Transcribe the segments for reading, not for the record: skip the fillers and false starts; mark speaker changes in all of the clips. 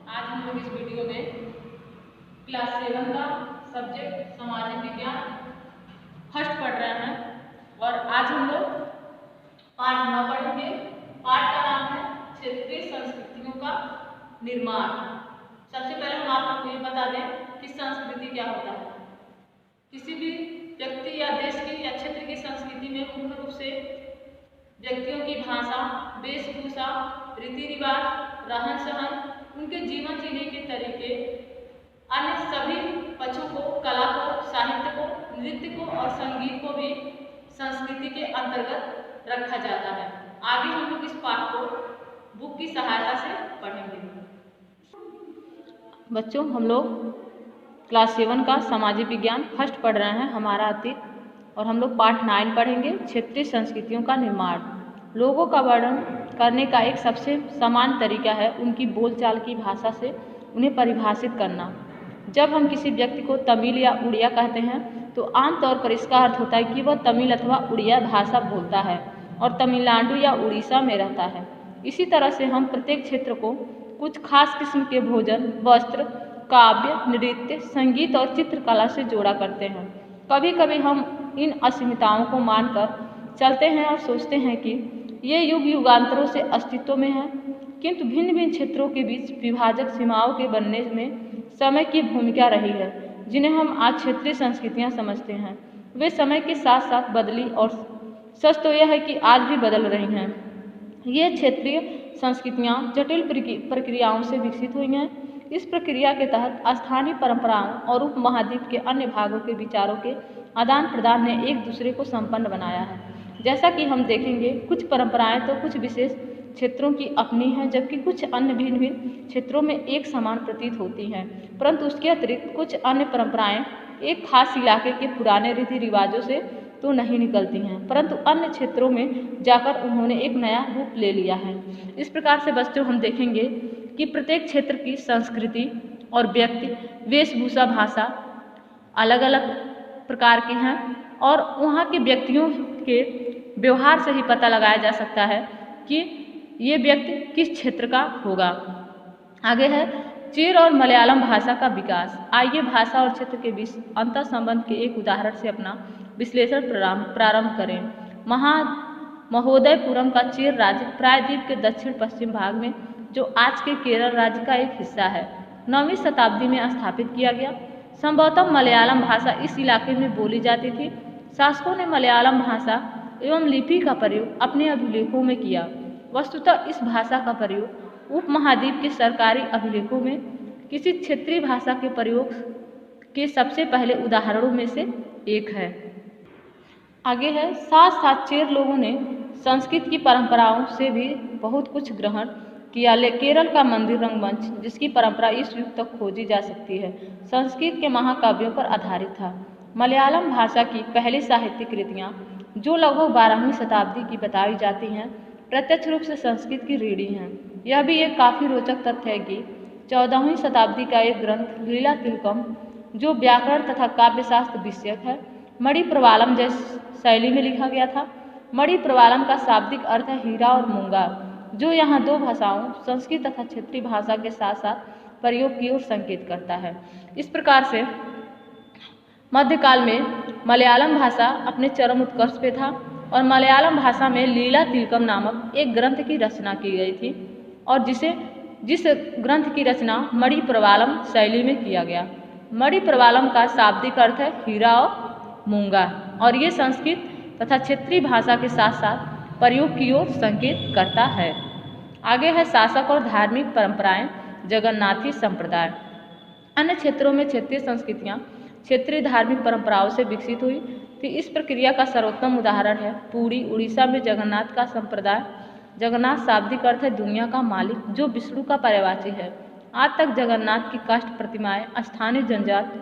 Speaker 1: आज हम लोग इस वीडियो में क्लास 7 का सब्जेक्ट सामाजिक विज्ञान फर्स्ट पढ़ रहे हैं और आज हम लोग पाठ 9 पढ़ेंगे। पाठ का नाम है क्षेत्रीय संस्कृतियों का निर्माण। सबसे पहले हम आप लोग को ये बता दें कि संस्कृति क्या होता है। किसी भी व्यक्ति या देश की या क्षेत्र की संस्कृति में मुख्य रूप से व्यक्तियों की भाषा, वेशभूषा, रीति रिवाज, रहन सहन, उनके जीवन जीने के तरीके, अन्य सभी पक्षों को, कला को, साहित्य को, नृत्य को और संगीत को भी संस्कृति के अंतर्गत रखा जाता है। आगे हम लोग इस पाठ को बुक की सहायता से पढ़ेंगे। बच्चों, हम लोग क्लास 7 का सामाजिक विज्ञान फर्स्ट पढ़ रहे हैं, हमारा अतीत, और हम लोग पाठ 9 पढ़ेंगे, क्षेत्रीय संस्कृतियों का निर्माण। लोगों का वर्णन करने का एक सबसे समान तरीका है उनकी बोलचाल की भाषा से उन्हें परिभाषित करना। जब हम किसी व्यक्ति को तमिल या उड़िया कहते हैं तो आमतौर पर इसका अर्थ होता है कि वह तमिल अथवा उड़िया भाषा बोलता है और तमिलनाडु या उड़ीसा में रहता है। इसी तरह से हम प्रत्येक क्षेत्र को कुछ खास किस्म के भोजन, वस्त्र, काव्य, नृत्य, संगीत और चित्रकला से जोड़ा करते हैं। कभी कभी हम इन असीमिताओं को मानकर चलते हैं और सोचते हैं कि ये युग युगांतरों से अस्तित्व में है, किंतु भिन्न भिन्न क्षेत्रों के बीच विभाजक सीमाओं के बनने में समय की भूमिका रही है। जिन्हें हम आज क्षेत्रीय संस्कृतियां समझते हैं वे समय के साथ साथ बदली, और सच तो यह है कि आज भी बदल रही हैं। ये क्षेत्रीय संस्कृतियां जटिल प्रक्रियाओं से विकसित हुई हैं। इस प्रक्रिया के तहत स्थानीय परंपराओं और उपमहाद्वीप के अन्य भागों के विचारों के आदान प्रदान ने एक दूसरे को संपन्न बनाया है। जैसा कि हम देखेंगे, कुछ परंपराएं तो कुछ विशेष क्षेत्रों की अपनी हैं, जबकि कुछ अन्य भिन्न भिन्न क्षेत्रों में एक समान प्रतीत होती हैं। परंतु उसके अतिरिक्त कुछ अन्य परंपराएं एक खास इलाके के पुराने रीति रिवाजों से तो नहीं निकलती हैं, परंतु अन्य क्षेत्रों में जाकर उन्होंने एक नया रूप ले लिया है। इस प्रकार से बच्चों हम देखेंगे कि प्रत्येक क्षेत्र की संस्कृति और व्यक्ति, वेशभूषा, भाषा अलग अलग प्रकार के हैं और वहाँ के व्यक्तियों के व्यवहार से ही पता लगाया जा सकता है कि ये व्यक्ति किस क्षेत्र का होगा। आगे है चेर और मलयालम भाषा का विकास। आइए भाषा और क्षेत्र के बीच अंतर संबंध के एक उदाहरण से अपना विश्लेषण प्रारंभ करें। महोदयपुरम का चेर राज्य प्रायद्वीप के दक्षिण पश्चिम भाग में, जो आज के केरल राज्य का एक हिस्सा है, 9वीं शताब्दी में स्थापित किया गया। संभवतः मलयालम भाषा इस इलाके में बोली जाती थी। शासकों ने मलयालम भाषा एवं लिपि का प्रयोग अपने अभिलेखों में किया। वस्तुतः इस भाषा का प्रयोग उपमहाद्वीप के सरकारी अभिलेखों में किसी क्षेत्रीय भाषा के प्रयोग के सबसे पहले उदाहरणों में से एक है। आगे है साथ साथ चेर लोगों ने संस्कृत की परंपराओं से भी बहुत कुछ ग्रहण किया। केरल का मंदिर रंगमंच, जिसकी परंपरा इस युग तक खोजी जा सकती है, संस्कृत के महाकाव्यों पर आधारित था। मलयालम भाषा की पहली साहित्यिक कृतियाँ, जो लगभग 12वीं शताब्दी की बताई जाती हैं, प्रत्यक्ष रूप से संस्कृत की रीढ़ी हैं। यह भी एक काफ़ी रोचक तथ्य है कि 14वीं शताब्दी का एक ग्रंथ लीला तिलकम, जो व्याकरण तथा काव्यशास्त्र विषयक है, मणि प्रवालम जैसी शैली में लिखा गया था। मणि प्रवालम का शाब्दिक अर्थ है हीरा और मूंगा, जो यहाँ दो भाषाओं संस्कृत तथा क्षेत्रीय भाषा के साथ साथ प्रयोग की ओर संकेत करता है। इस प्रकार से मध्यकाल में मलयालम भाषा अपने चरम उत्कर्ष पे था और मलयालम भाषा में लीला तिलकम नामक एक ग्रंथ की रचना की गई थी, और जिस ग्रंथ की रचना मणि प्रवालम शैली में किया गया। मणि प्रवालम का शाब्दिक अर्थ है हीरा और मूंगा, और ये संस्कृत तथा क्षेत्रीय भाषा के साथ साथ प्रयोग की ओर संकेत करता है। आगे है शासक और धार्मिक परंपराएं, जगन्नाथी संप्रदाय। अन्य क्षेत्रों में क्षेत्रीय संस्कृतियाँ क्षेत्रीय धार्मिक परंपराओं से विकसित हुई थी। इस प्रक्रिया का सर्वोत्तम उदाहरण है पुरी, उड़ीसा में जगन्नाथ का संप्रदाय। जगन्नाथ शाब्दिक अर्थ है दुनिया का मालिक, जो विष्णु का पर्यवाची है। आज तक जगन्नाथ की काष्ठ प्रतिमाएं स्थानीय जनजात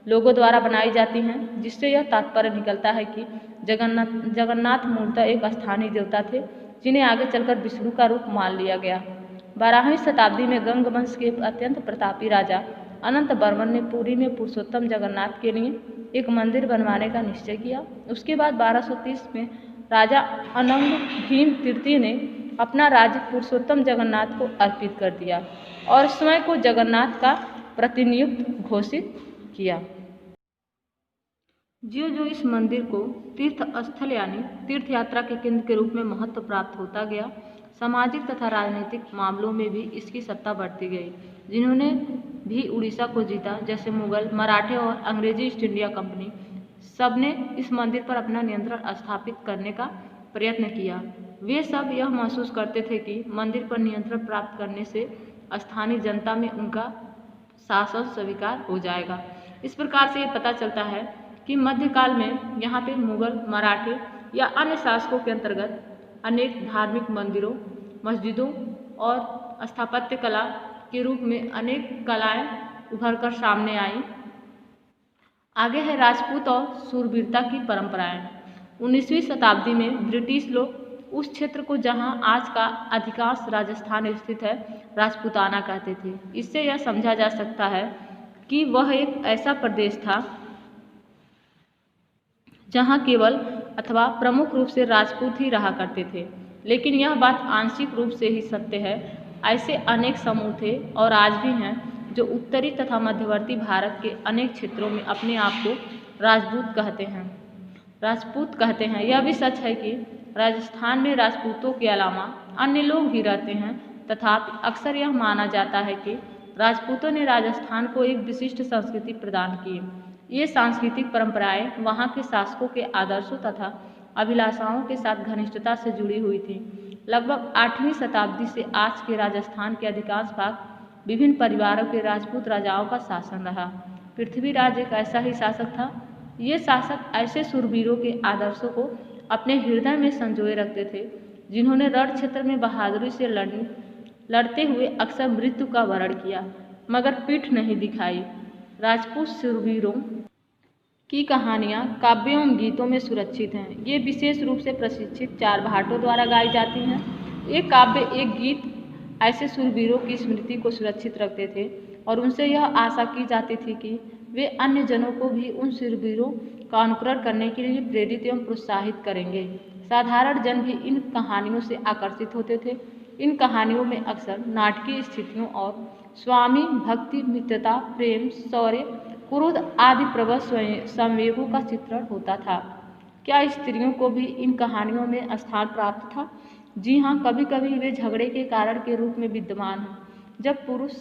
Speaker 1: लोगों द्वारा बनाई जाती हैं, जिससे यह तात्पर्य निकलता है कि जगन्नाथ मूलतः एक स्थानीय देवता थे, जिन्हें आगे चलकर विष्णु का रूप मान लिया गया। 12वीं शताब्दी में गंग वंश के अत्यंत प्रतापी राजा अनंत वर्मन ने पुरी में पुरुषोत्तम जगन्नाथ के लिए एक मंदिर बनवाने का निश्चय किया। उसके बाद 1230 में राजा अनंग भीम तृतीय ने अपना राज्य पुरुषोत्तम जगन्नाथ को अर्पित कर दिया और स्वयं को जगन्नाथ का प्रतिनियुक्त घोषित किया। ज्यों ज्यों इस मंदिर को तीर्थ स्थल यानी तीर्थ यात्रा के केंद्र के रूप में महत्व प्राप्त होता गया, सामाजिक तथा राजनीतिक मामलों में भी इसकी सत्ता बढ़ती गई। जिन्होंने भी उड़ीसा को जीता, जैसे मुगल, मराठे और अंग्रेजी ईस्ट इंडिया कंपनी, सबने इस मंदिर पर अपना नियंत्रण स्थापित करने का प्रयत्न किया। वे सब यह महसूस करते थे कि मंदिर पर नियंत्रण प्राप्त करने से स्थानीय जनता में उनका शासन स्वीकार हो जाएगा। इस प्रकार से ये पता चलता है कि मध्यकाल में यहाँ पे मुगल, मराठे या अन्य शासकों के अंतर्गत अनेक धार्मिक मंदिरों, मस्जिदों और स्थापत्य कला के रूप में अनेक कलाएं उभरकर सामने आई। आगे है राजपूत और शूरवीरता की परंपराएं। 19वीं शताब्दी में ब्रिटिश लोग उस क्षेत्र को जहां आज का अधिकांश राजस्थान स्थित है, राजपूताना कहते थे। इससे यह समझा जा सकता है कि वह एक ऐसा प्रदेश था जहां केवल अथवा प्रमुख रूप से राजपूत ही रहा करते थे। लेकिन यह बात आंशिक रूप से ही सत्य है। ऐसे अनेक समूह थे और आज भी हैं जो उत्तरी तथा मध्यवर्ती भारत के अनेक क्षेत्रों में अपने आप को राजपूत कहते हैं। यह भी सच है कि राजस्थान में राजपूतों के अलावा अन्य लोग भी रहते हैं, तथापि अक्सर यह माना जाता है कि राजपूतों ने राजस्थान को एक विशिष्ट संस्कृति प्रदान की। ये सांस्कृतिक परंपराएं वहाँ के शासकों के आदर्शों तथा अभिलाषाओं के साथ घनिष्ठता से जुड़ी हुई थी। लगभग 8वीं शताब्दी से आज के राजस्थान के अधिकांश भाग विभिन्न परिवारों के राजपूत राजाओं का शासन रहा। पृथ्वीराज एक ऐसा ही शासक था। ये शासक ऐसे शूरवीरों के आदर्शों को अपने हृदय में संजोए रखते थे, जिन्होंने रण क्षेत्र में बहादुरी से लड़ते हुए अक्सर मृत्यु का वरण किया, मगर पीठ नहीं दिखाई। राजपूत शूरवीरों की कहानियाँ काव्यों एवं गीतों में सुरक्षित हैं। ये विशेष रूप से प्रशिक्षित 4 भाटों द्वारा गाई जाती हैं। एक काव्य, एक गीत ऐसे शूरवीरों की स्मृति को सुरक्षित रखते थे और उनसे यह आशा की जाती थी कि वे अन्य जनों को भी उन शूरवीरों का अनुकरण करने के लिए प्रेरित एवं प्रोत्साहित करेंगे। साधारण जन भी इन कहानियों से आकर्षित होते थे। इन कहानियों में अक्सर नाटकीय स्थितियों और स्वामी भक्ति, मित्रता, प्रेम, शौर्य, क्रोध आदि प्रबल संवेगों का चित्रण होता था। क्या स्त्रियों को भी इन कहानियों में स्थान प्राप्त था? जी हाँ, कभी कभी वे झगड़े के कारण के रूप में विद्यमान हैं। जब पुरुष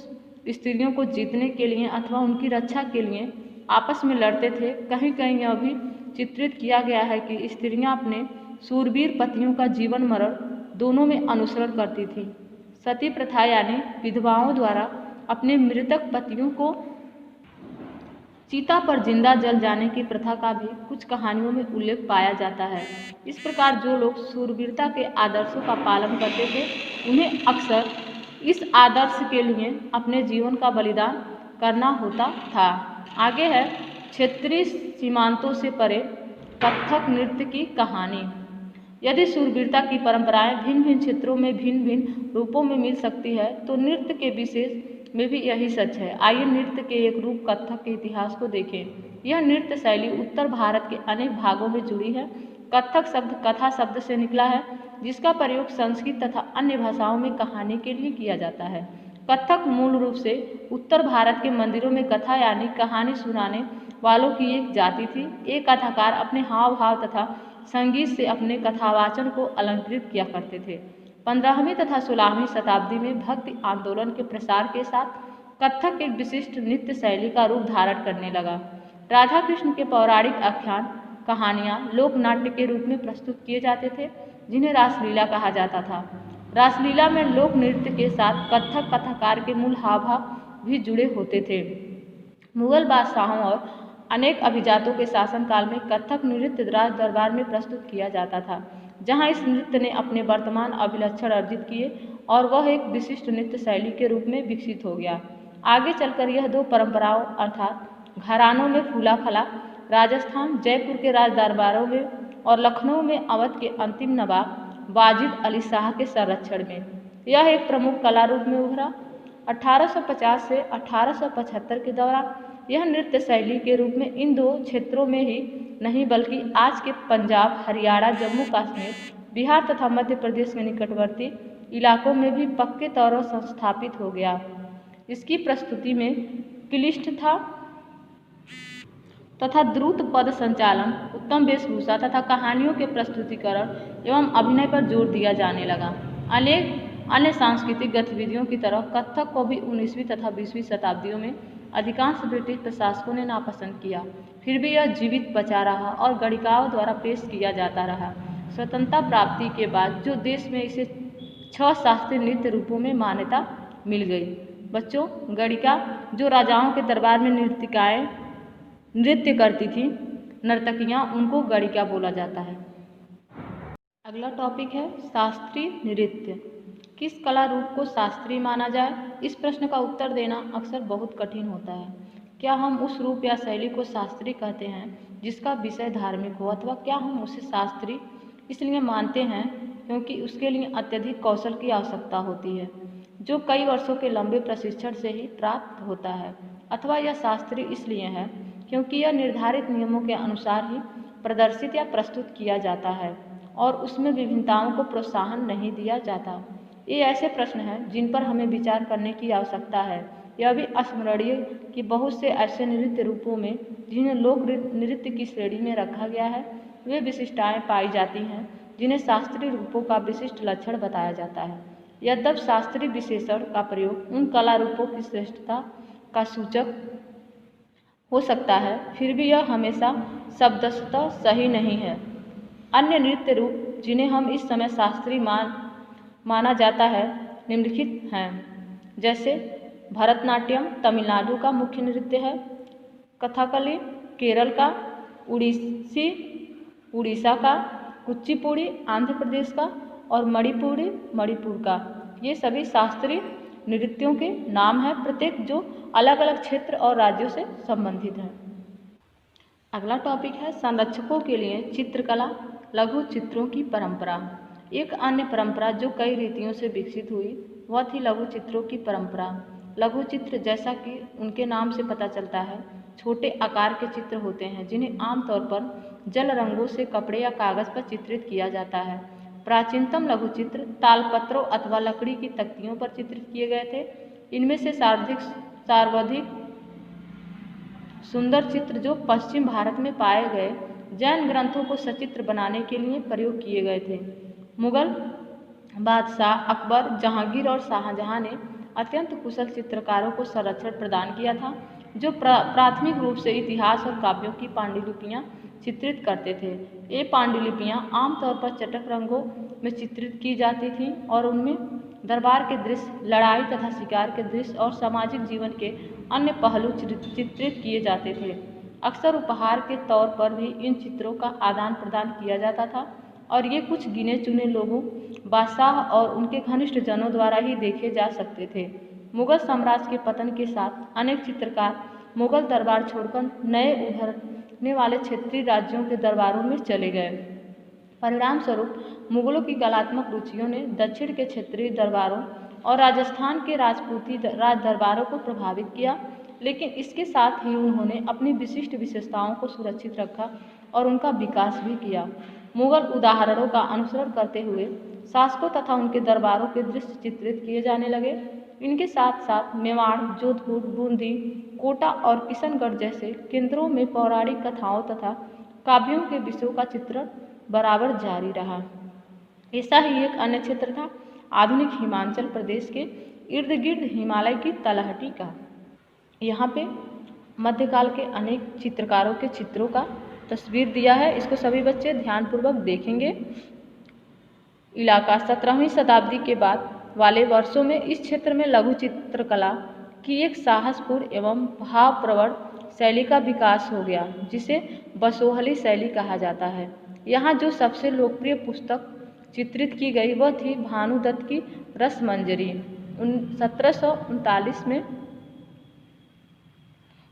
Speaker 1: स्त्रियों को जीतने के लिए अथवा उनकी रक्षा के लिए आपस में लड़ते थे। कहीं कहीं यह भी चित्रित किया गया है कि स्त्रियां अपने शूरवीर पतियों का जीवन मरण दोनों में अनुसरण करती थी। सती प्रथा यानी विधवाओं द्वारा अपने मृतक पतियों को चिता पर जिंदा जल जाने की प्रथा का भी कुछ कहानियों में उल्लेख पाया जाता है। इस प्रकार जो लोग शूरवीरता के आदर्शों का पालन करते थे, उन्हें अक्सर इस आदर्श के लिए अपने जीवन का बलिदान करना होता था। आगे है क्षेत्रीय सीमांतों से परे कथक नृत्य की कहानी। यदि शूरवीरता की परंपराएं भिन्न भिन्न क्षेत्रों में भिन्न भिन्न रूपों में मिल सकती है, तो नृत्य के विशेष में भी यही सच है। आइए नृत्य के एक रूप कथक के इतिहास को देखें। यह नृत्य शैली उत्तर भारत के अनेक भागों में जुड़ी है। कथक शब्द कथा शब्द से निकला है, जिसका प्रयोग संस्कृत तथा अन्य भाषाओं में कहानी के लिए किया जाता है। कथक मूल रूप से उत्तर भारत के मंदिरों में कथा यानी कहानी सुनाने वालों की एक जाति थी। एक कथाकार अपने हाव भाव तथा संगीत से अपने कथावाचन को अलंकृत किया करते थे। 15वीं तथा 16वीं शताब्दी में भक्ति आंदोलन के प्रसार के साथ कथक एक विशिष्ट नृत्य शैली का रूप धारण करने लगा। राधा कृष्ण के पौराणिक आख्यान, कहानियाँ लोक नाट्य के रूप में प्रस्तुत किए जाते थे, जिन्हें रासलीला कहा जाता था। रासलीला में लोक नृत्य के साथ कथक कथाकार के मूल हाव भाव भी जुड़े होते थे। मुगल बादशाहों और अनेक अभिजातों के शासनकाल में कथक नृत्य राज दरबार में प्रस्तुत किया जाता था, जहां इस नृत्य ने अपने वर्तमान अभिलक्षण अर्जित किए और वह एक विशिष्ट नृत्य शैली के रूप में विकसित हो गया। आगे चलकर यह 2 परंपराओं अर्थात घरानों में फूला फला, राजस्थान जयपुर के राज दरबारों में और लखनऊ में अवध के अंतिम नवाब वाजिद अली शाह के संरक्षण में यह एक प्रमुख कला रूप में उभरा। 1850 से 1875 के दौरान यह नृत्य शैली के रूप में इन 2 क्षेत्रों में ही नहीं बल्कि आज के पंजाब, हरियाणा, जम्मू कश्मीर, बिहार तथा मध्य प्रदेश के निकटवर्ती इलाकों में भी पक्के तौर पर संस्थापित हो गया। इसकी प्रस्तुति में क्लिष्ट तथा द्रुत पद संचालन, उत्तम वेशभूषा तथा कहानियों के प्रस्तुतिकरण एवं अभिनय पर जोर दिया जाने लगा। अनेक अन्य सांस्कृतिक गतिविधियों की तरह कथक को भी 19वीं तथा 20वीं शताब्दियों में अधिकांश ब्रिटिश प्रशासकों ने नापसंद किया, फिर भी यह जीवित बचा रहा और गणिकाओं द्वारा पेश किया जाता रहा। स्वतंत्रता प्राप्ति के बाद जो देश में इसे 6 शास्त्रीय नृत्य रूपों में मान्यता मिल गई। बच्चों, गणिका जो राजाओं के दरबार में नृत्य करती थी, नर्तकियां, उनको गणिका बोला जाता है। अगला टॉपिक है शास्त्रीय नृत्य। किस कला रूप को शास्त्रीय माना जाए? इस प्रश्न का उत्तर देना अक्सर बहुत कठिन होता है। क्या हम उस रूप या शैली को शास्त्रीय कहते हैं जिसका विषय धार्मिक हो, अथवा क्या हम उसे शास्त्रीय इसलिए मानते हैं क्योंकि उसके लिए अत्यधिक कौशल की आवश्यकता होती है जो कई वर्षों के लंबे प्रशिक्षण से ही प्राप्त होता है, अथवा यह शास्त्रीय इसलिए है क्योंकि यह निर्धारित नियमों के अनुसार ही प्रदर्शित या प्रस्तुत किया जाता है और उसमें विभिन्नताओं को प्रोत्साहन नहीं दिया जाता। ये ऐसे प्रश्न हैं जिन पर हमें विचार करने की आवश्यकता है। यह भी स्मरणीय कि बहुत से ऐसे नृत्य रूपों में जिन्हें लोक नृत्य की श्रेणी में रखा गया है, वे विशिष्टताएं पाई जाती हैं जिन्हें शास्त्रीय रूपों का विशिष्ट लक्षण बताया जाता है। यद्यपि शास्त्रीय विशेषण का प्रयोग उन कला रूपों की श्रेष्ठता का सूचक हो सकता है, फिर भी यह हमेशा शब्दतः सही नहीं है। अन्य नृत्य रूप जिन्हें हम इस समय शास्त्रीय माना जाता है निम्नलिखित हैं, जैसे भरतनाट्यम तमिलनाडु का मुख्य नृत्य है, कथकली केरल का, उड़ीसी उड़ीसा का, कुचिपुड़ी आंध्र प्रदेश का और मणिपुरी मणिपुर का। ये सभी शास्त्रीय नृत्यों के नाम हैं, प्रत्येक जो अलग अलग क्षेत्र और राज्यों से संबंधित हैं। अगला टॉपिक है संरक्षकों के लिए चित्रकला लघु चित्रों की परंपरा। एक अन्य परंपरा जो कई रीतियों से विकसित हुई वह थी लघु चित्रों की परंपरा। लघु चित्र, जैसा कि उनके नाम से पता चलता है, छोटे आकार के चित्र होते हैं जिन्हें आमतौर पर जल रंगों से कपड़े या कागज पर चित्रित किया जाता है। प्राचीनतम लघु चित्र तालपत्रों अथवा लकड़ी की तख्तियों पर चित्रित किए गए थे। इनमें से सर्वाधिक सुंदर चित्र जो पश्चिम भारत में पाए गए जैन ग्रंथों को सचित्र बनाने के लिए प्रयोग किए गए थे। मुगल बादशाह अकबर, जहांगीर और शाहजहां ने अत्यंत कुशल चित्रकारों को संरक्षण प्रदान किया था जो प्राथमिक रूप से इतिहास और काव्यों की पांडुलिपियां चित्रित करते थे। ये पांडुलिपियां आमतौर पर चटक रंगों में चित्रित की जाती थीं और उनमें दरबार के दृश्य, लड़ाई तथा शिकार के दृश्य और सामाजिक जीवन के अन्य पहलू चित्रित किए जाते थे। अक्सर उपहार के तौर पर भी इन चित्रों का आदान प्रदान किया जाता था और ये कुछ गिने चुने लोगों, बादशाह और उनके घनिष्ठ जनों द्वारा ही देखे जा सकते थे। मुगल साम्राज्य के पतन के साथ अनेक चित्रकार मुगल दरबार छोड़कर नए उभरने वाले क्षेत्रीय राज्यों के दरबारों में चले गए। परिणाम स्वरूप मुगलों की कलात्मक रुचियों ने दक्षिण के क्षेत्रीय दरबारों और राजस्थान के राजपूती राज दरबारों को प्रभावित किया, लेकिन इसके साथ ही उन्होंने अपनी विशिष्ट विशेषताओं को सुरक्षित रखा और उनका विकास भी किया। मुगल उदाहरणों का अनुसरण करते हुए शासकों तथा उनके दरबारों के दृश्य चित्रित किए जाने लगे। इनके साथ साथ मेवाड़, जोधपुर, बूंदी, कोटा और किशनगढ़ जैसे केंद्रों में पौराणिक कथाओं तथा काव्यों के विषयों का चित्रण बराबर जारी रहा। ऐसा ही एक अन्य क्षेत्र था आधुनिक हिमाचल प्रदेश के इर्द गिर्द हिमालय की तलहटी का। यहाँ पे मध्यकाल के अनेक चित्रकारों के चित्रों का तस्वीर दिया है। इसको सभी बच्चे ध्यानपूर्वक देखेंगे। इलाका 17वीं शताब्दी के बाद वाले वर्षों में इस क्षेत्र में लघु चित्रकला की एक साहसपूर्ण एवं भावप्रवण शैली का विकास हो गया, जिसे बसोहली शैली कहा जाता है। यहाँ जो सबसे लोकप्रिय पुस्तक चित्रित की गई वह थी भानुदत्त की रसमंजरी। 1739 में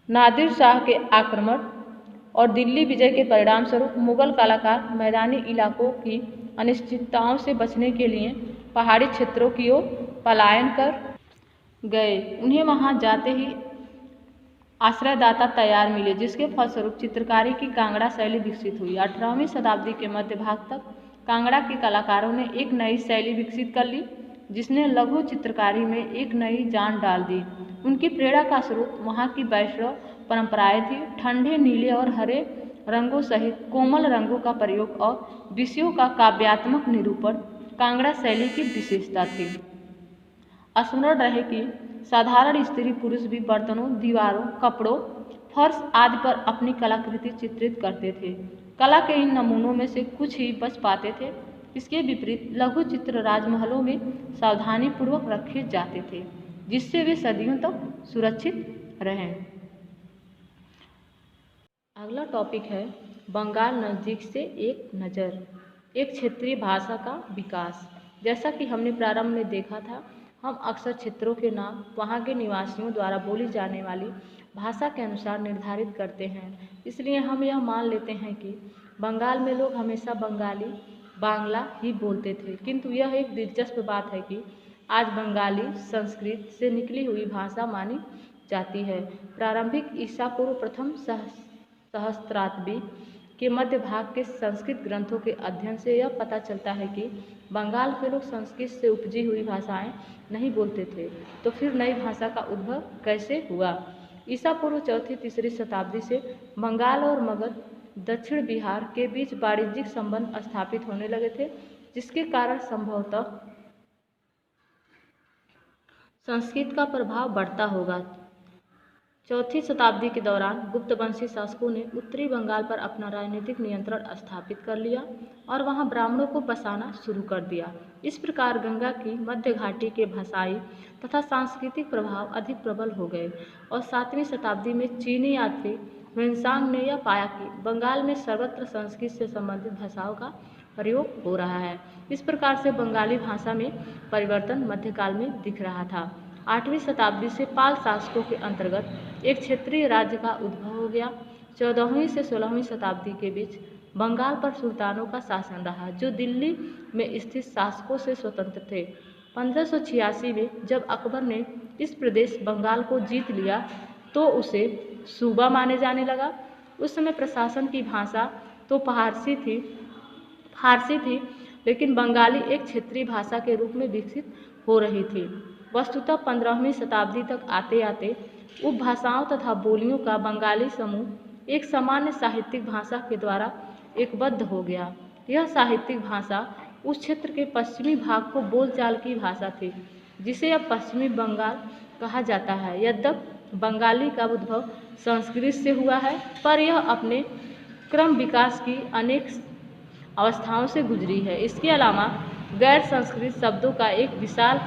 Speaker 1: नादिर शाह के आक्रमण और दिल्ली विजय के परिणाम स्वरूप मुगल कलाकार मैदानी इलाकों की अनिश्चितताओं से बचने के लिए पहाड़ी क्षेत्रों की ओर पलायन कर गए। उन्हें वहां जाते ही आश्रयदाता तैयार मिले, जिसके फलस्वरूप चित्रकारी की कांगड़ा शैली विकसित हुई। 18वीं शताब्दी के मध्य भाग तक कांगड़ा के कलाकारों ने एक नई शैली विकसित कर ली जिसने लघु चित्रकारी में एक नई जान डाल दी। उनकी प्रेरणा का स्रोत वहाँ की वैष्णव परंपराएं थी। ठंडे नीले और हरे रंगों सहित कोमल रंगों का प्रयोग और विषयों का काव्यात्मक निरूपण कांगड़ा शैली की विशेषता थी। स्मरण रहे कि साधारण स्त्री पुरुष भी बर्तनों, दीवारों, कपड़ों, फर्श आदि पर अपनी कलाकृति चित्रित करते थे। कला के इन नमूनों में से कुछ ही बच पाते थे। इसके विपरीत लघु चित्र राजमहलों में सावधानी पूर्वक रखे जाते थे जिससे वे सदियों तक सुरक्षित रहें। अगला टॉपिक है बंगाल नज़दीक से एक नज़र, एक क्षेत्रीय भाषा का विकास। जैसा कि हमने प्रारंभ में देखा था, हम अक्सर क्षेत्रों के नाम वहाँ के निवासियों द्वारा बोली जाने वाली भाषा के अनुसार निर्धारित करते हैं। इसलिए हम यह मान लेते हैं कि बंगाल में लोग हमेशा बंगाली बांग्ला ही बोलते थे, किंतु यह एक दिलचस्प बात है कि आज बंगाली संस्कृत से निकली हुई भाषा मानी जाती है। प्रारंभिक ईसा पूर्व प्रथम सहस्त्राब्दी के मध्य भाग के संस्कृत ग्रंथों के अध्ययन से यह पता चलता है कि बंगाल के लोग संस्कृत से उपजी हुई भाषाएं नहीं बोलते थे। तो फिर नई भाषा का उद्भव कैसे हुआ? ईसा पूर्व चौथी तीसरी शताब्दी से बंगाल और मगध दक्षिण बिहार के बीच वाणिज्यिक संबंध स्थापित होने लगे थे, जिसके कारण संभवतः संस्कृत का प्रभाव बढ़ता होगा। चौथी शताब्दी के दौरान गुप्तवंशी शासकों ने उत्तरी बंगाल पर अपना राजनीतिक नियंत्रण स्थापित कर लिया और वहां ब्राह्मणों को बसाना शुरू कर दिया। इस प्रकार गंगा की मध्य घाटी के भाषाई तथा सांस्कृतिक प्रभाव अधिक प्रबल हो गए और 7वीं शताब्दी में चीनी यात्री ह्वेनसांग ने यह पाया कि बंगाल में सर्वत्र संस्कृत से संबंधित भाषाओं का प्रयोग हो रहा है। इस प्रकार से बंगाली भाषा में परिवर्तन मध्यकाल में दिख रहा था। 8वीं शताब्दी से पाल शासकों के अंतर्गत एक क्षेत्रीय राज्य का उद्भव हो गया। 14वीं से 16वीं शताब्दी के बीच बंगाल पर सुल्तानों का शासन रहा, जो दिल्ली में स्थित शासकों से स्वतंत्र थे। 1586 में जब अकबर ने इस प्रदेश बंगाल को जीत लिया तो उसे सूबा माने जाने लगा। उस समय प्रशासन की भाषा तो फारसी थी, लेकिन बंगाली एक क्षेत्रीय भाषा के रूप में विकसित हो रही थी। वस्तुतः 15वीं शताब्दी तक आते आते उपभाषाओं तथा बोलियों का बंगाली समूह एक सामान्य साहित्यिक भाषा के द्वारा एकबद्ध हो गया। यह साहित्यिक भाषा उस क्षेत्र के पश्चिमी भाग को बोलचाल की भाषा थी, जिसे अब पश्चिमी बंगाल कहा जाता है। यद्यपि बंगाली का उद्भव संस्कृत से हुआ है, पर यह अपने क्रम विकास की अनेक अवस्थाओं से गुजरी है। इसके अलावा गैर संस्कृत शब्दों का एक विशाल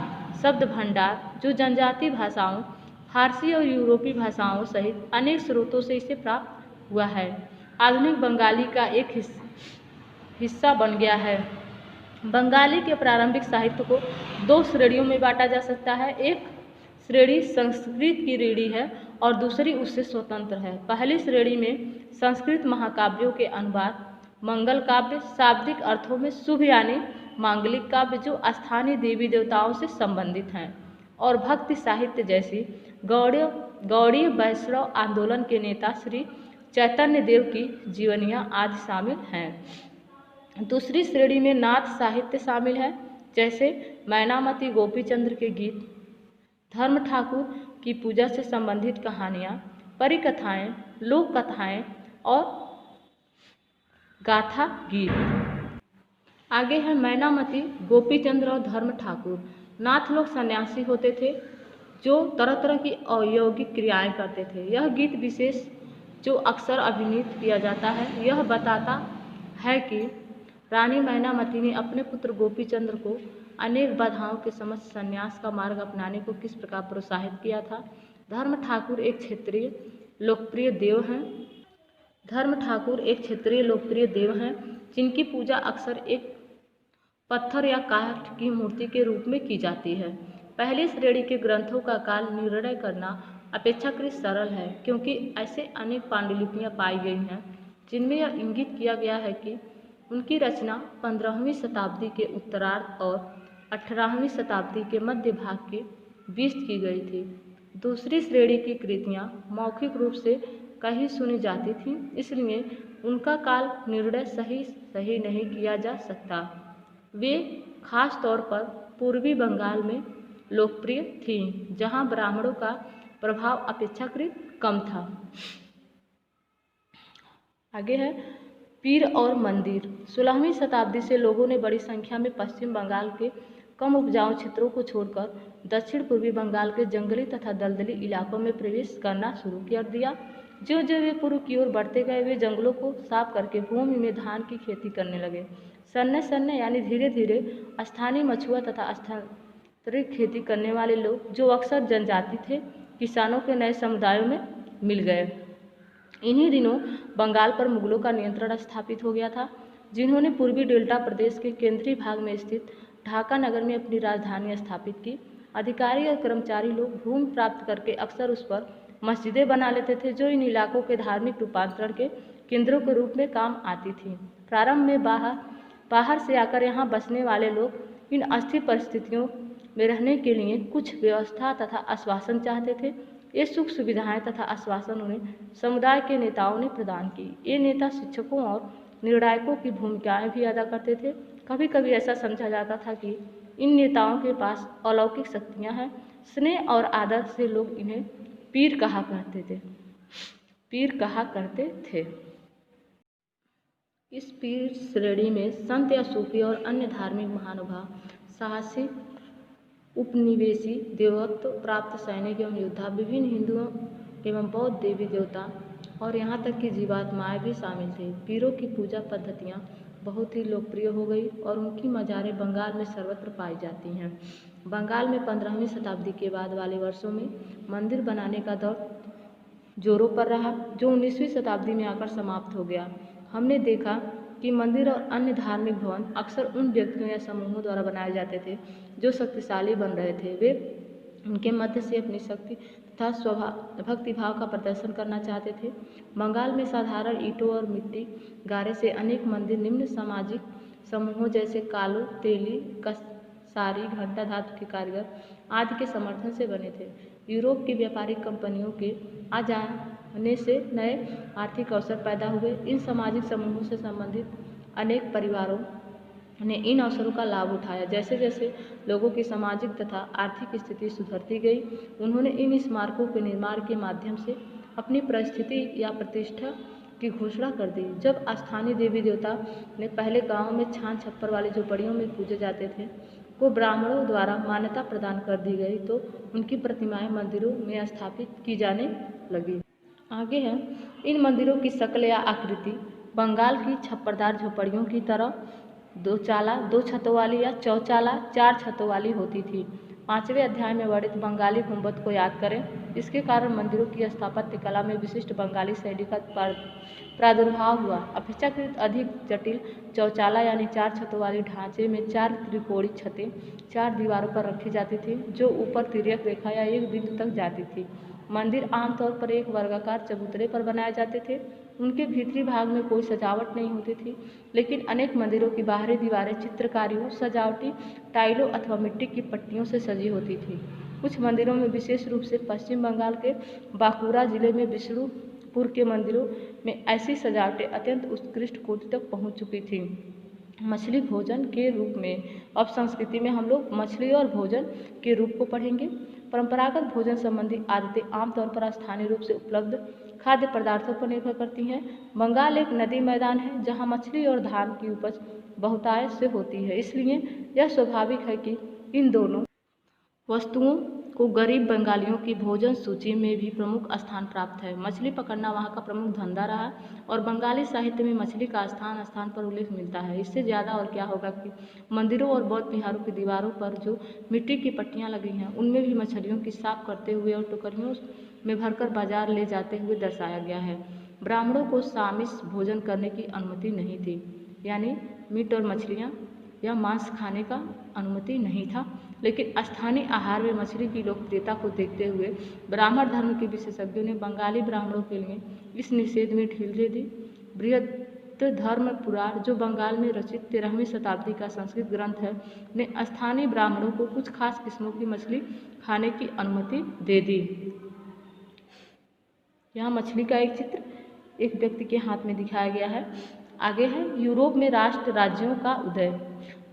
Speaker 1: शब्द भंडार, जो जनजातीय भाषाओं, फारसी और यूरोपीय भाषाओं सहित अनेक स्रोतों से इसे प्राप्त हुआ है, आधुनिक बंगाली का एक हिस्सा बन गया है। बंगाली के प्रारंभिक साहित्य को 2 श्रेणियों में बांटा जा सकता है। एक श्रेणी संस्कृत की रीढ़ी है और दूसरी उससे स्वतंत्र है। पहली श्रेणी में संस्कृत महाकाव्यों के अनुवाद, मंगल काव्य, शाब्दिक अर्थों में शुभ यानी मांगलिक काव्य जो स्थानीय देवी देवताओं से संबंधित हैं, और भक्ति साहित्य जैसी गौड़ीय वैष्णव आंदोलन के नेता श्री चैतन्य देव की जीवनियाँ आदि शामिल हैं। दूसरी श्रेणी में नाथ साहित्य शामिल है, जैसे मैनामती गोपीचंद्र के गीत, धर्म ठाकुर की पूजा से संबंधित कहानियाँ, परिकथाएँ, लोक कथाएँ और गाथा गीत। आगे है मैनामती गोपीचंद्र और धर्म ठाकुर। नाथ लोग सन्यासी होते थे जो तरह तरह की औद्योगिक क्रियाएं करते थे। यह गीत विशेष जो अक्सर अभिनीत किया जाता है, यह बताता है कि रानी मैनामती ने अपने पुत्र गोपीचंद्र को अनेक बाधाओं के समक्ष संन्यास का मार्ग अपनाने को किस प्रकार प्रोत्साहित किया था। धर्म ठाकुर एक क्षेत्रीय लोकप्रिय देव हैं जिनकी पूजा अक्सर एक पत्थर या काठ की मूर्ति के रूप में की जाती है। पहली श्रेणी के ग्रंथों का काल निर्णय करना अपेक्षाकृत सरल है, क्योंकि ऐसे अनेक पांडुलिपियां पाई गई हैं जिनमें यह इंगित किया गया है कि उनकी रचना 15वीं शताब्दी के उत्तरार्ध और 18वीं शताब्दी के मध्य भाग के बीच की गई थी। दूसरी श्रेणी की कृतियाँ मौखिक रूप से कहीं सुनी जाती थीं, इसलिए उनका काल निर्णय सही नहीं किया जा सकता। वे खास तौर पर पूर्वी बंगाल में लोकप्रिय थीं, जहां ब्राह्मणों का प्रभाव अपेक्षाकृत कम था। आगे है पीर और मंदिर। 16वीं शताब्दी से लोगों ने बड़ी संख्या में पश्चिम बंगाल के कम उपजाऊ क्षेत्रों को छोड़कर दक्षिण पूर्वी बंगाल के जंगली तथा दलदली इलाकों में प्रवेश करना शुरू कर दिया। जो वे पूर्व की ओर बढ़ते गए, वे जंगलों को साफ करके भूमि में धान की खेती करने लगे। सन्ने यानी धीरे धीरे स्थानीय मछुआ तथा स्थानांतरित खेती करने वाले लोग, जो अक्सर जनजाति थे, किसानों के नए समुदायों में मिल गए। इन्हीं दिनों बंगाल पर मुगलों का नियंत्रण स्थापित हो गया था, जिन्होंने पूर्वी डेल्टा प्रदेश के केंद्रीय भाग में स्थित ढाका नगर में अपनी राजधानी स्थापित की। अधिकारी और कर्मचारी लोग भूमि प्राप्त करके अक्सर उस पर मस्जिदें बना लेते थे, जो इन इलाकों के धार्मिक रूपांतरण के केंद्रों के रूप में काम आती थी। प्रारंभ में बाहर से आकर यहाँ बसने वाले लोग इन अस्थिर परिस्थितियों में रहने के लिए कुछ व्यवस्था तथा आश्वासन चाहते थे। ये सुख सुविधाएं तथा आश्वासन उन्हें समुदाय के नेताओं ने प्रदान की। ये नेता शिक्षकों और निर्णायकों की भूमिकाएं भी अदा करते थे। कभी कभी ऐसा समझा जाता था कि इन नेताओं के पास अलौकिक शक्तियां हैं। स्नेह और आदर से लोग इन्हें पीर कहा करते थे। इस पीर श्रेणी में संत या सूफी और अन्य धार्मिक महानुभाव, साहसी उपनिवेशी, देवत्व प्राप्त सैनिक एवं योद्धा, विभिन्न हिंदुओं एवं बौद्ध देवी देवता और यहाँ तक कि जीवात्माएं भी शामिल थे। पीरों की पूजा पद्धतियाँ बहुत ही लोकप्रिय हो गई और उनकी मज़ारें बंगाल में सर्वत्र पाई जाती हैं। बंगाल में 15वीं शताब्दी के बाद वाले वर्षों में मंदिर बनाने का दौर जोरों पर रहा, जो 19वीं शताब्दी में आकर समाप्त हो गया। हमने देखा कि मंदिर और अन्य धार्मिक भवन अक्सर उन व्यक्तियों या समूहों द्वारा बनाए जाते थे जो शक्तिशाली बन रहे थे। वे उनके मध्य से अपनी शक्ति तथा भक्तिभाव का प्रदर्शन करना चाहते थे। बंगाल में साधारण ईंटों और मिट्टी गारे से अनेक मंदिर निम्न सामाजिक समूहों जैसे कालो, तेली, कसारी, घंटा धातु के कारीगर आदि के समर्थन से बने थे। यूरोप की व्यापारिक कंपनियों के आ जाने से नए आर्थिक अवसर पैदा हुए। इन सामाजिक समूहों से संबंधित अनेक परिवारों ने इन अवसरों का लाभ उठाया। जैसे जैसे लोगों की सामाजिक तथा आर्थिक स्थिति सुधरती गई, उन्होंने इन स्मारकों के निर्माण के माध्यम से अपनी परिस्थिति या प्रतिष्ठा की घोषणा कर दी। जब स्थानीय देवी देवता ने पहले गांव में छान छप्पर वाली झोपड़ियों में पूजे जाते थे को ब्राह्मणों द्वारा मान्यता प्रदान कर दी गई, तो उनकी प्रतिमाएं मंदिरों में स्थापित की जाने लगी। आगे है इन मंदिरों की शक्ल या आकृति बंगाल की छप्परदार झोपड़ियों की तरह दो चाला, दो छतों वाली या चौचाला, चार छतों वाली होती थी। 5वें अध्याय में वर्णित बंगाली गुंबद को याद करें। इसके कारण मंदिरों की स्थापत्य कला में विशिष्ट बंगाली शैली का प्रादुर्भाव हुआ। अपेक्षाकृत अधिक जटिल चौचाला यानी चार छतों वाली ढांचे में चार त्रिकोणीय छतें चार दीवारों पर रखी जाती थी, जो ऊपर तिर्यक रेखा या एक बिंदु तक जाती थी। मंदिर आमतौर पर एक वर्गाकार चबूतरे पर बनाए जाते थे। उनके भीतरी भाग में कोई सजावट नहीं होती थी, लेकिन अनेक मंदिरों की बाहरी दीवारें चित्रकारियों, सजावटी टाइलों अथवा मिट्टी की पट्टियों से सजी होती थी। कुछ मंदिरों में, विशेष रूप से पश्चिम बंगाल के बांकुड़ा जिले में विष्णुपुर के मंदिरों में, ऐसी सजावटें अत्यंत उत्कृष्ट कोटि तक पहुंच चुकी थीं। मछली भोजन के रूप में, अब संस्कृति में हम लोग मछली और भोजन के रूप को पढ़ेंगे। परंपरागत भोजन संबंधी आदतें आमतौर पर स्थानीय रूप से उपलब्ध खाद्य पदार्थों पर निर्भर करती हैं। बंगाल एक नदी मैदान है जहां मछली और धान की उपज बहुतायत से होती है, इसलिए यह स्वाभाविक है कि इन दोनों वस्तुओं को गरीब बंगालियों की भोजन सूची में भी प्रमुख स्थान प्राप्त है। मछली पकड़ना वहाँ का प्रमुख धंधा रहा और बंगाली साहित्य में मछली का स्थान स्थान पर उल्लेख मिलता है। इससे ज़्यादा और क्या होगा कि मंदिरों और बौद्ध विहारों की दीवारों पर जो मिट्टी की पट्टियाँ लगी हैं, उनमें भी मछलियों की साफ करते हुए और टोकरियों में भरकर बाजार ले जाते हुए दर्शाया गया है। ब्राह्मणों को सामिस भोजन करने की अनुमति नहीं थी, यानी मीट और मछलियाँ या मांस खाने का अनुमति नहीं था, लेकिन स्थानीय आहार में मछली की लोकप्रियता को देखते हुए ब्राह्मण धर्म के विशेषज्ञों ने बंगाली ब्राह्मणों के लिए इस निषेध में ढील दे दी। बृहद धर्म पुराण, जो बंगाल में रचित 13वीं शताब्दी का संस्कृत ग्रंथ है, ने स्थानीय ब्राह्मणों को कुछ खास किस्मों की मछली खाने की अनुमति दे दी। यहाँ मछली का एक चित्र, एक व्यक्ति के हाथ में दिखाया गया है। आगे है यूरोप में राष्ट्र राज्यों का उदय।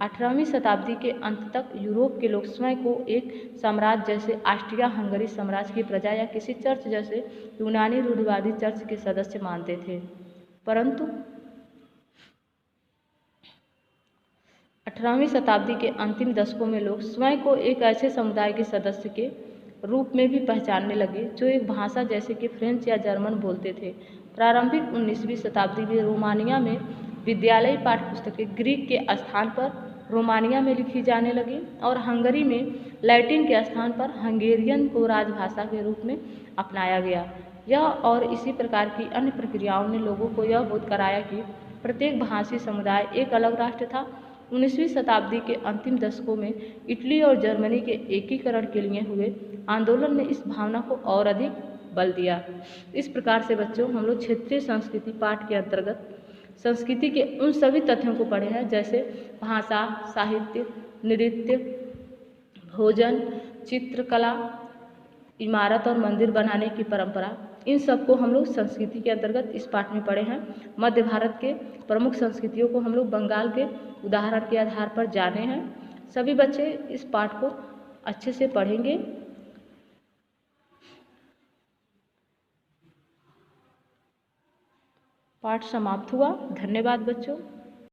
Speaker 1: 18वीं शताब्दी के अंत तक यूरोप के लोग स्वयं को एक साम्राज्य जैसे ऑस्ट्रिया हंगरी साम्राज्य की प्रजा या किसी चर्च जैसे यूनानी रूढ़िवादी चर्च के सदस्य मानते थे। परंतु 18वीं शताब्दी के अंतिम दशकों में लोग स्वयं को एक ऐसे समुदाय के सदस्य के रूप में भी पहचानने लगे जो एक भाषा जैसे कि फ्रेंच या जर्मन बोलते थे। प्रारंभिक 19वीं शताब्दी में रोमानिया में विद्यालयी पाठ्यपुस्तकें ग्रीक के स्थान पर रोमानिया में लिखी जाने लगी और हंगरी में लैटिन के स्थान पर हंगेरियन को राजभाषा के रूप में अपनाया गया। यह और इसी प्रकार की अन्य प्रक्रियाओं ने लोगों को यह बोध कराया कि प्रत्येक भाषी समुदाय एक अलग राष्ट्र था। 19वीं शताब्दी के अंतिम दशकों में इटली और जर्मनी के एकीकरण के लिए हुए आंदोलन ने इस भावना को और अधिक बल दिया। इस प्रकार से बच्चों हम लोग क्षेत्रीय संस्कृति पाठ के अंतर्गत संस्कृति के उन सभी तथ्यों को पढ़े हैं जैसे भाषा, साहित्य, नृत्य, भोजन, चित्रकला, इमारत और मंदिर बनाने की परंपरा, इन सबको हम लोग संस्कृति के अंतर्गत इस पाठ में पढ़े हैं। मध्य भारत के प्रमुख संस्कृतियों को हम लोग बंगाल के उदाहरण के आधार पर जाने हैं। सभी बच्चे इस पाठ को अच्छे से पढ़ेंगे। पाठ समाप्त हुआ। धन्यवाद बच्चों।